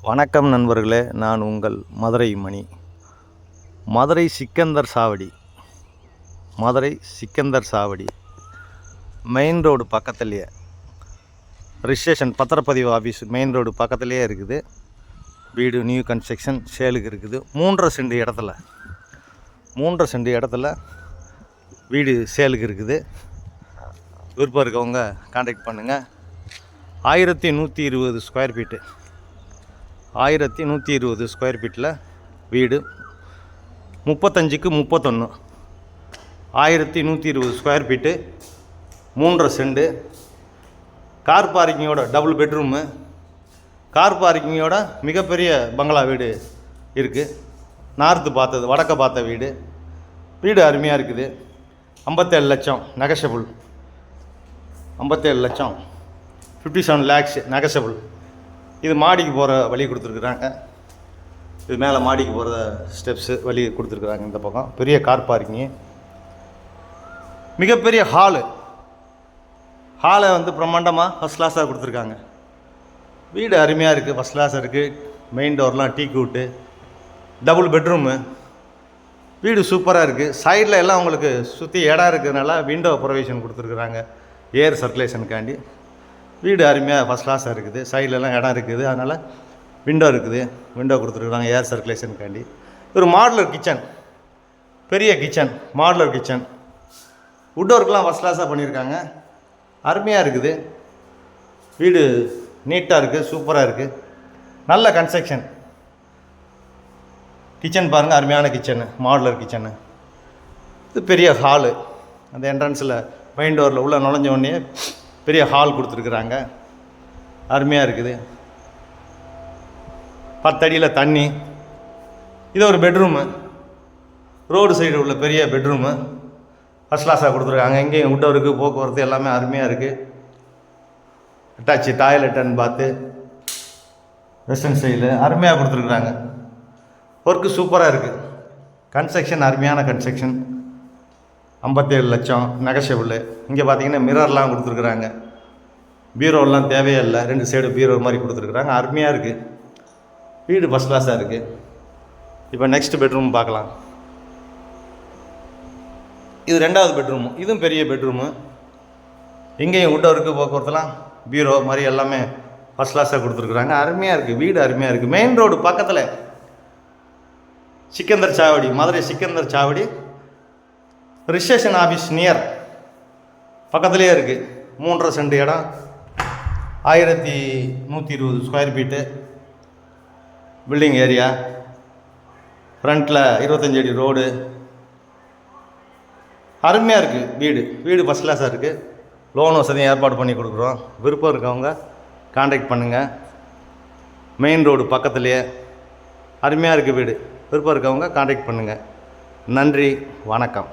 வணக்கம் நண்பர்களே, நான் உங்கள் மதுரை மணி. மதுரை சிக்கந்தர் சாவடி மெயின் ரோடு பக்கத்துலேயே, ரிஜிஸ்ட்ரேஷன் பத்திரப்பதிவு ஆஃபீஸ் மெயின் ரோடு பக்கத்துலேயே இருக்குது. வீடு நியூ கன்ஸ்ட்ரக்ஷன் சேலுக்கு இருக்குது. 3.5 சென்ட் இடத்துல வீடு சேலுக்கு இருக்குது. விருப்பம் இருக்கவங்க கான்டாக்ட் பண்ணுங்கள். 1120 ஸ்கொயர் ஃபீட்டு, 1120 ஸ்கொயர் ஃபீட்டில் வீடு. 35க்கு 31, 1120 ஸ்கொயர் ஃபீட்டு, 3.5 சென்ட். கார் பார்க்கிங்கோட டபுள் பெட்ரூமு, கார் பார்க்கிங்கோட மிகப்பெரிய பங்களா வீடு இருக்குது. நார்த்து பார்த்தது, வடக்க பார்த்த வீடு. வீடு அருமையாக இருக்குது. 57 லட்சம் நெகஷபிள். 57 லட்சம், 57 lakhs நெகஷபிள். இது மாடிக்கு போகிற வழி கொடுத்துருக்குறாங்க. இது மேலே மாடிக்கு போகிற ஸ்டெப்ஸு வழி கொடுத்துருக்குறாங்க. இந்த பக்கம் பெரிய கார் பார்க்கிங்கு, மிகப்பெரிய ஹாலை வந்து பிரம்மாண்டமாக ஃபஸ்ட் கிளாஸாக கொடுத்துருக்காங்க. வீடு அருமையாக இருக்குது, ஃபஸ்ட் கிளாஸாக இருக்குது. மெயின் டோர்லாம் டீ கூட்டு, டபுள் பெட்ரூமு. வீடு சூப்பராக இருக்குது. சைடில் எல்லாம் உங்களுக்கு சுற்றி இடம் இருக்கிறதுனால விண்டோ ப்ரொவிஷன் கொடுத்துருக்குறாங்க, ஏர் சர்க்குலேஷனுக்காண்டி. வீடு அருமையாக ஃபஸ்ட் கிளாஸாக இருக்குது. சைட்லலாம் இடம் இருக்குது, அதனால் விண்டோ இருக்குது. விண்டோ கொடுத்துருக்குறாங்க ஏர் சர்க்குலேஷனுக்காண்டி. ஒரு மாடுலர் கிச்சன், பெரிய கிச்சன், மாடுலர் கிச்சன். வுட் ஒர்க்லாம் ஃபஸ்ட் கிளாஸாக பண்ணியிருக்காங்க. அருமையாக இருக்குது. வீடு நீட்டாக இருக்குது, சூப்பராக இருக்குது. நல்ல கன்ஸ்ட்ரக்ஷன். கிச்சன் பாருங்கள், அருமையான கிச்சனு, மாடுலர் கிச்சனு. இது பெரிய ஹாலு. அந்த என்ட்ரன்ஸில் மெயின் டோரில் உள்ள நுழைஞ்ச உடனே பெரிய ஹால் கொடுத்துருக்குறாங்க. அருமையாக இருக்குது. 10 அடியில் தண்ணி. இது ஒரு பெட்ரூமு, ரோடு சைடு உள்ள பெரிய பெட்ரூமு. ஃபஸ்ட் கிளாஸாக கொடுத்துருக்காங்க. இங்கேயும் வுட் ஒர்க்கு, போக்குவரத்து எல்லாமே அருமையாக இருக்குது. அட்டாச்சு டாய்லெட் அண்ட் பாத்து, வெஸ்டர்ன் ஸ்டைலு அருமையாக கொடுத்துருக்குறாங்க. ஒர்க்கு சூப்பராக இருக்குது. கன்ஸ்ட்ரக்ஷன் அருமையான கன்ஸ்ட்ரக்ஷன். 57 லட்சம் நெகஷபிள். இங்கே பார்த்தீங்கன்னா மிரர்லாம் கொடுத்துருக்குறாங்க. பீரோலாம் தேவையே இல்லை, 2 சைடு பீரோ மாதிரி கொடுத்துருக்குறாங்க. அருமையாக இருக்குது. வீடு ஃபஸ்ட் கிளாஸாக இருக்குது. இப்போ நெக்ஸ்ட் பெட்ரூம் பார்க்கலாம். இது 2வது பெட்ரூமு. இதுவும் பெரிய பெட்ரூமு. இங்கேயும் வுட் ஒர்க்கு, போக்குவரத்துலாம் பீரோ மாதிரி எல்லாமே ஃபஸ்ட் கிளாஸாக கொடுத்துருக்குறாங்க. அருமையாக இருக்குது. வீடு அருமையாக இருக்குது. மெயின் ரோடு பக்கத்தில் சிக்கந்தர் சாவடி, மதுரை சிக்கந்தர் சாவடி. ரிஜிஸ்ட்ரேஷன் ஆஃபீஸ் நியர் பக்கத்துலேயே இருக்குது. 3.5 சென்ட் இடம், 1120 ஸ்கொயர் ஃபீட்டு, பில்டிங் ஏரியா. ஃப்ரண்ட்டில் 25 அடி ரோடு. அருமையாக இருக்குது. வீடு ஃபஸ்ட் கிளாஸாக இருக்குது. லோன் வசதியும் ஏற்பாடு பண்ணி கொடுக்குறோம். விருப்பம் இருக்கவங்க கான்டாக்ட் பண்ணுங்கள். மெயின் ரோடு பக்கத்துலேயே அருமையாக இருக்குது வீடு. விருப்பம் இருக்கவங்க கான்டாக்ட் பண்ணுங்கள். நன்றி, வணக்கம்.